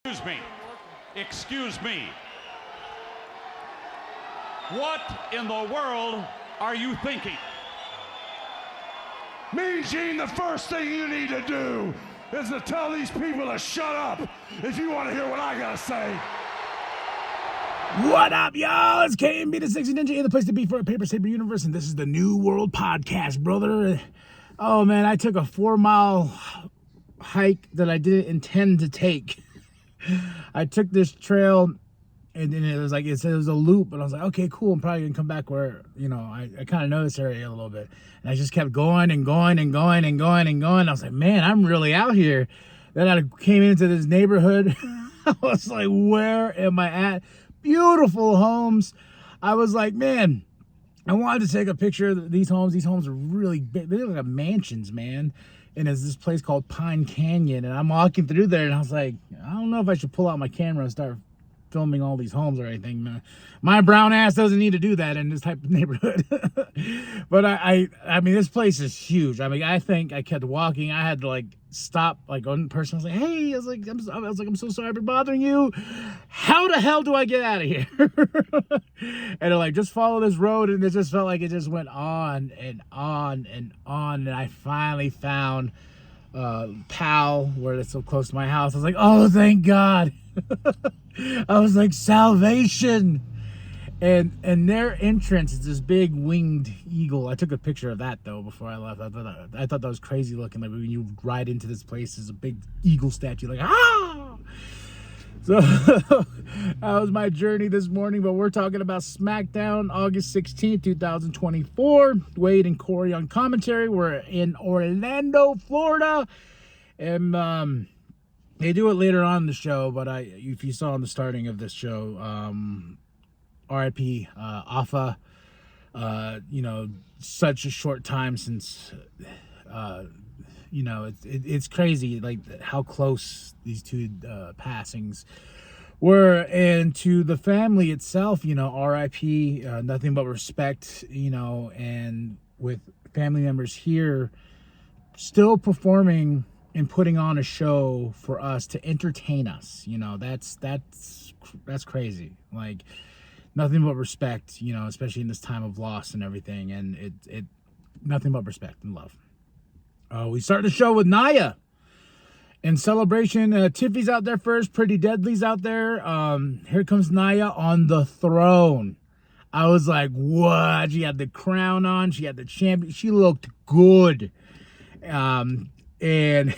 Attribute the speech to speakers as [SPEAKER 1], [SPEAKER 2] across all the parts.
[SPEAKER 1] Excuse me. Excuse me. What in the world are you thinking?
[SPEAKER 2] Mean Gene, the first thing you need to do is to tell these people to shut up if you want to hear what I gotta say.
[SPEAKER 3] What up, y'all? It's KMB the Sexy Ninja, the place to be for a Paper Saber universe, and this is the New World Podcast, brother. Oh man, I took a 4-mile hike that I didn't intend to take. I took this trail, and then it was like it was a loop, and I was like, okay, cool. I'm probably gonna come back where I kind of know this area a little bit, and I just kept going and going and going and going and going. I was like, man, I'm really out here. Then I came into this neighborhood. I was like, where am I at? Beautiful homes. I was like, man, I wanted to take a picture of these homes. These homes are really big. They're like mansions, man. And there's this place called Pine Canyon, and I'm walking through there, and I was like, I don't know if I should pull out my camera and start filming all these homes or anything. My brown ass doesn't need to do that in this type of neighborhood. But I mean, this place is huge. I mean, I think I kept walking. I had to like stop, like one person was like, hey, I was like, I'm so sorry for bothering you. How the hell do I get out of here? And they're like, just follow this road. And it just felt like it just went on and on and on. And I finally found Powell, where it's so close to my house. I was like, oh, thank God. I was like, salvation. And their entrance is this big winged eagle. I took a picture of that though before I left. I thought that was crazy looking. Like when you ride into this place, there's a big eagle statue. Like, ah! So that was my journey this morning. But we're talking about SmackDown, August 16th, 2024. Wade and Corey on commentary. We're in Orlando, Florida, and they do it later on in the show. But if you saw in the starting of this show, RIP Alpha, such a short time since, it's crazy like how close these two passings were. And to the family itself, RIP, nothing but respect, and with family members here still performing and putting on a show for us to entertain us, that's crazy. Like, nothing but respect, especially in this time of loss and everything. And it nothing but respect and love. We start the show with Nia. In celebration, Tiffy's out there first. Pretty Deadly's out there. Here comes Nia on the throne. I was like, what? She had the crown on. She had the champion. She looked good. And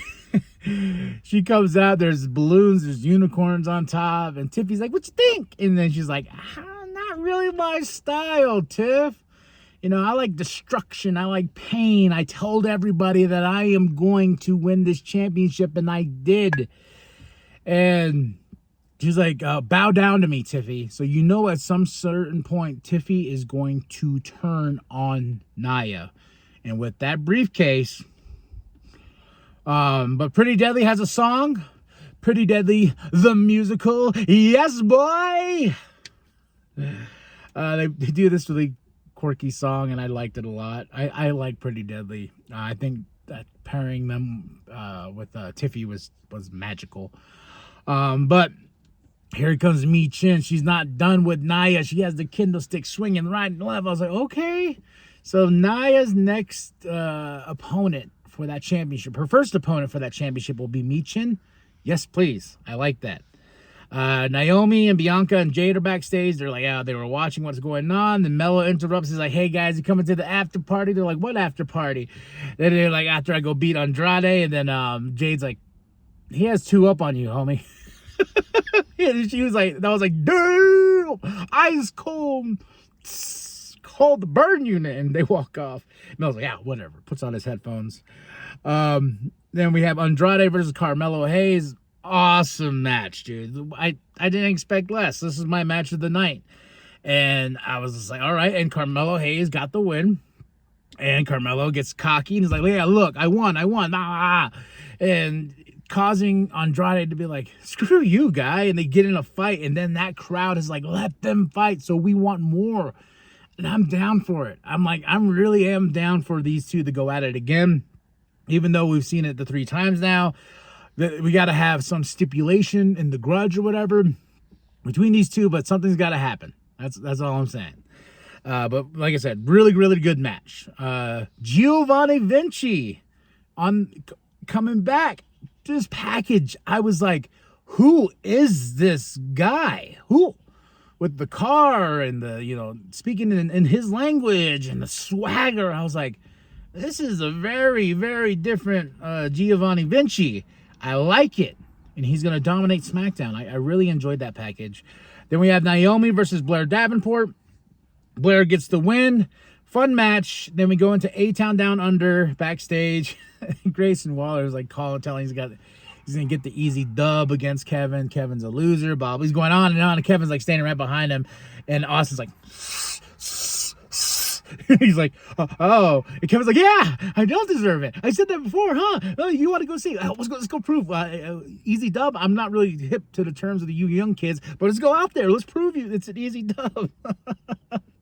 [SPEAKER 3] she comes out. There's balloons. There's unicorns on top. And Tiffy's like, what you think? And then she's like, not really my style, Tiff. I like destruction. I like pain. I told everybody that I am going to win this championship, and I did. And she's like, bow down to me, Tiffy. So at some certain point, Tiffy is going to turn on Nia. And with that briefcase, but Pretty Deadly has a song. Pretty Deadly, the musical. Yes, boy! They do this really quirky song, and I liked it a lot. I like Pretty Deadly. I think that pairing them with Tiffy was magical. But here comes Mi Chin. She's not done with Nia. She has the kendo stick swinging right and left. I was like, okay. So Nia's next opponent for that championship, her first opponent for that championship will be Mi Chin. Yes, please. I like that. Naomi and Bianca and Jade are backstage. They're like, they were watching what's going on. Then Mello interrupts. He's like, hey guys, you coming to the after party? They're like, what after party? Then they're like, after I go beat Andrade. And then Jade's like, he has 2 up on you, homie. Yeah, she was like, that was like, damn, ice cold, called the burn unit. And they walk off. Mel's like, yeah, whatever. Puts on his headphones. Then we have Andrade versus Carmelo Hayes. Awesome match, dude. I didn't expect less. This is my match of the night. And I was just like, all right. And Carmelo Hayes got the win. And Carmelo gets cocky. And he's like, yeah, look, I won. And causing Andrade to be like, screw you, guy. And they get in a fight. And then that crowd is like, let them fight. So we want more. And I'm down for it. I really am down for these two to go at it again. Even though we've seen it the 3 times now. we got to have some stipulation in the grudge or whatever between these two, but something's got to happen. That's all I'm saying. But like I said, really, really good match. Giovanni Vinci coming back. This package, I was like, who is this guy? Who? With the car and the, speaking in his language and the swagger, I was like, this is a very, very different Giovanni Vinci. I like it. And he's going to dominate SmackDown. I really enjoyed that package. Then we have Naomi versus Blair Davenport. Blair gets the win. Fun match. Then we go into A-Town Down Under backstage. Grayson Waller's like telling he's going to get the easy dub against Kevin. Kevin's a loser. Bob. He's going on, and Kevin's like standing right behind him. And Austin's like, he's like, oh. And Kevin's like, yeah, I don't deserve it. I said that before, huh? Oh, you want to go see? Let's go prove. Easy dub. I'm not really hip to the terms of the you young kids, but let's go out there. Let's prove you it's an easy dub.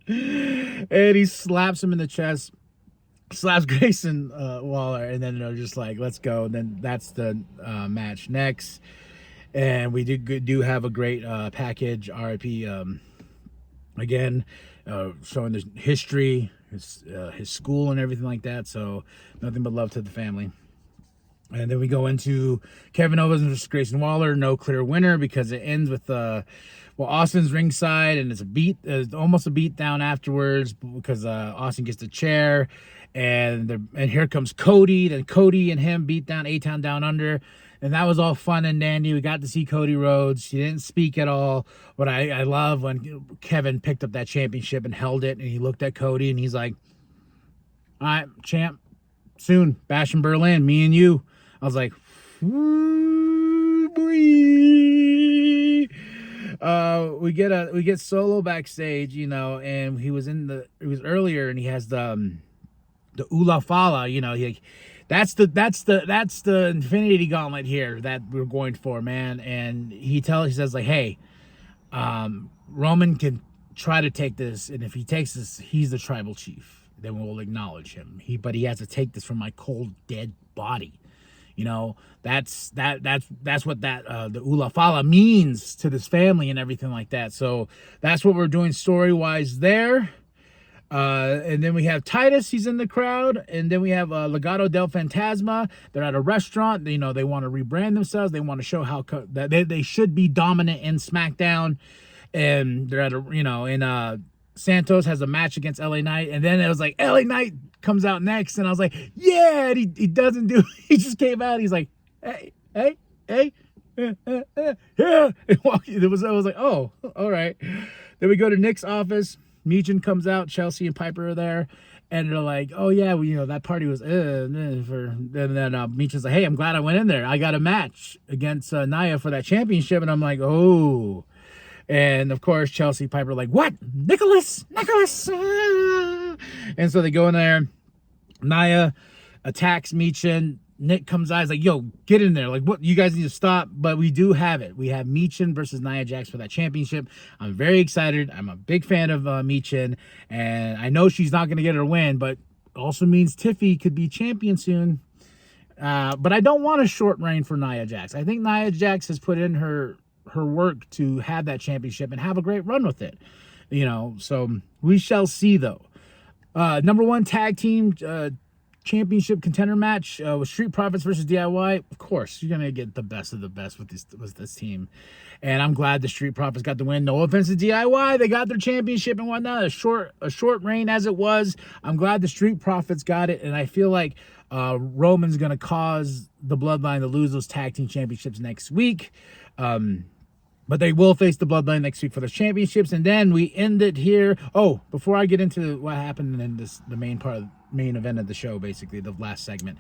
[SPEAKER 3] And he slaps him in the chest. Slaps Grayson Waller, and then just like, let's go. And then that's the match next. And we do have a great package. RIP again, showing the history, his school and everything like that. So nothing but love to the family. And then we go into Kevin Owens versus Grayson Waller. No clear winner because it ends with Austin's ringside, and it's almost a beat down afterwards because Austin gets the chair, and here comes Cody. Then Cody and him beat down A-Town Down Under, and that was all fun and dandy. We got to see Cody Rhodes. He didn't speak at all, but I love when Kevin picked up that championship and held it, and he looked at Cody and he's like, "All right, champ, soon, Bash in Berlin, me and you." I was like, "Woo, boy." We get Solo backstage, and he was earlier, and he has the Ula Fala, that's the Infinity Gauntlet here that we're going for, man. And he says like, hey, Roman can try to take this, and if he takes this, he's the tribal chief. Then we'll acknowledge him. But he has to take this from my cold dead body. That's what the Ula Fala means to this family and everything like that. So that's what we're doing story-wise there. And then we have Titus, he's in the crowd. And then we have Legado del Fantasma. They're at a restaurant. They want to rebrand themselves. They want to show how that they should be dominant in SmackDown. And they're at Santos has a match against LA Knight, and then it was like LA Knight comes out next, and I was like, yeah, and he doesn't do. He just came out. He's like, hey, yeah. I was like, oh, all right. Then we go to Nick's office. Meechin comes out. Chelsea and Piper are there, and they're like, oh yeah, well, that party was and then Meechin's like, hey, I'm glad I went in there. I got a match against Nia for that championship, and I'm like, oh. And of course, Chelsea Piper like, what? Nicholas! Ah! And so they go in there. Nia attacks Meechin. Nick comes out. He's like, yo, get in there. Like, what? You guys need to stop. But we do have it. We have Meechin versus Nia Jax for that championship. I'm very excited. I'm a big fan of Meechin. And I know she's not going to get her win, but also means Tiffy could be champion soon. But I don't want a short reign for Nia Jax. I think Nia Jax has put in her work to have that championship and have a great run with it, so we shall see though. Number one tag team championship contender match with Street Profits versus DIY. Of course, you're gonna get the best of the best with this team, and I'm glad the Street Profits got the win. No offense to DIY, they got their championship and whatnot. A short reign as it was. I'm glad the Street Profits got it, and I feel like Roman's gonna cause the Bloodline to lose those tag team championships next week. But they will face the Bloodline next week for the championships. And then we end it here. Oh, before I get into what happened in the main event of the show, basically, the last segment.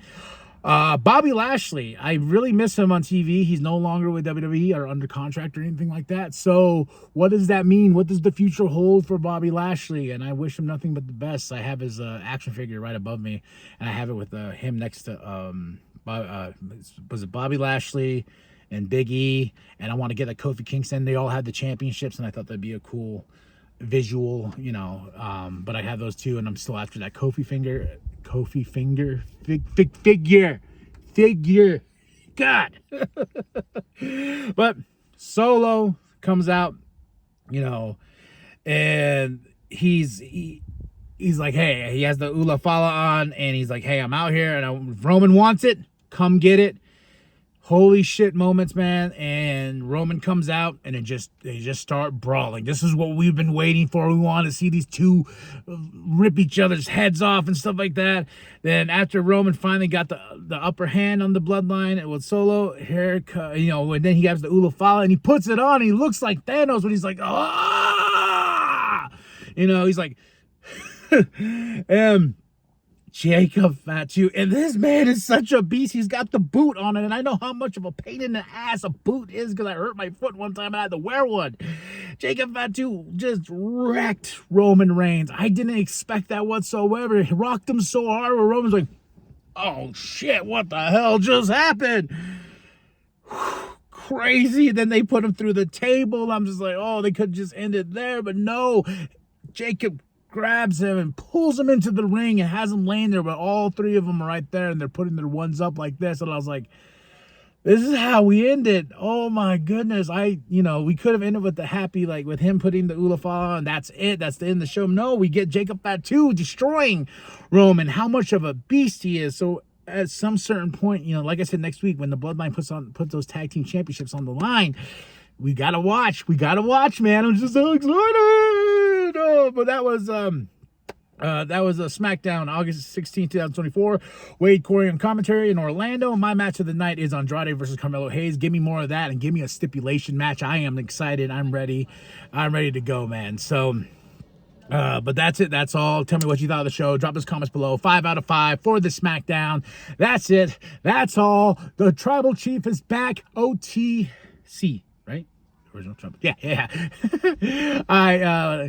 [SPEAKER 3] Bobby Lashley, I really miss him on TV. He's no longer with WWE or under contract or anything like that. So what does that mean? What does the future hold for Bobby Lashley? And I wish him nothing but the best. I have his action figure right above me. And I have it with him next to, was it Bobby Lashley and Big E, and I want to get a Kofi Kingston. They all had the championships, and I thought that'd be a cool visual, but I have those two, and I'm still after that Kofi figure. God. But Solo comes out, and he's like, hey, he has the Ula Fala on, and he's like, hey, I'm out here, and if Roman wants it, come get it. Holy shit moments, man. And Roman comes out, and they just start brawling. This is what we've been waiting for. We want to see these two rip each other's heads off and stuff like that. Then after Roman finally got the upper hand on the Bloodline, it was Solo, haircut, and then he has the Ula Fala, and he puts it on, and he looks like Thanos when he's like, ah! He's like, Jacob Fatu, and this man is such a beast. He's got the boot on it, and I know how much of a pain in the ass a boot is because I hurt my foot one time and I had to wear one. Jacob Fatu just wrecked Roman Reigns. I didn't expect that whatsoever. He rocked him so hard where Roman's like, oh shit, what the hell just happened? Crazy. Then they put him through the table. I'm just like, oh, they could just end it there, but no. Jacob grabs him and pulls him into the ring and has him laying there, but all three of them are right there and they're putting their ones up like this. And I was like, this is how we end it. Oh my goodness. We could have ended with the happy, like with him putting the Ula Fala, and that's it. That's the end of the show. No, we get Jacob Fatu destroying Roman, how much of a beast he is. So at some certain point, like I said, next week when the Bloodline puts those tag team championships on the line, we gotta watch, man. I'm just so excited. Oh, but that was a SmackDown, August 16, 2024. Wade Corey on commentary in Orlando. My match of the night is Andrade versus Carmelo Hayes. Give me more of that and give me a stipulation match. I am excited. I'm ready. I'm ready to go, man. So, but that's it. That's all. Tell me what you thought of the show. Drop those comments below. 5 out of 5 for the SmackDown. That's it. That's all. The Tribal Chief is back. OTC, right? Original Trump. Yeah.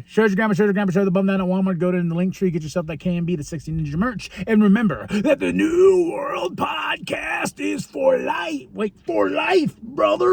[SPEAKER 3] Share your grandma, share the bum down at Walmart. Go to the link tree, get yourself that KMB, the 60 Ninja merch. And remember that the New World Podcast is for life. Wait, for life, brother.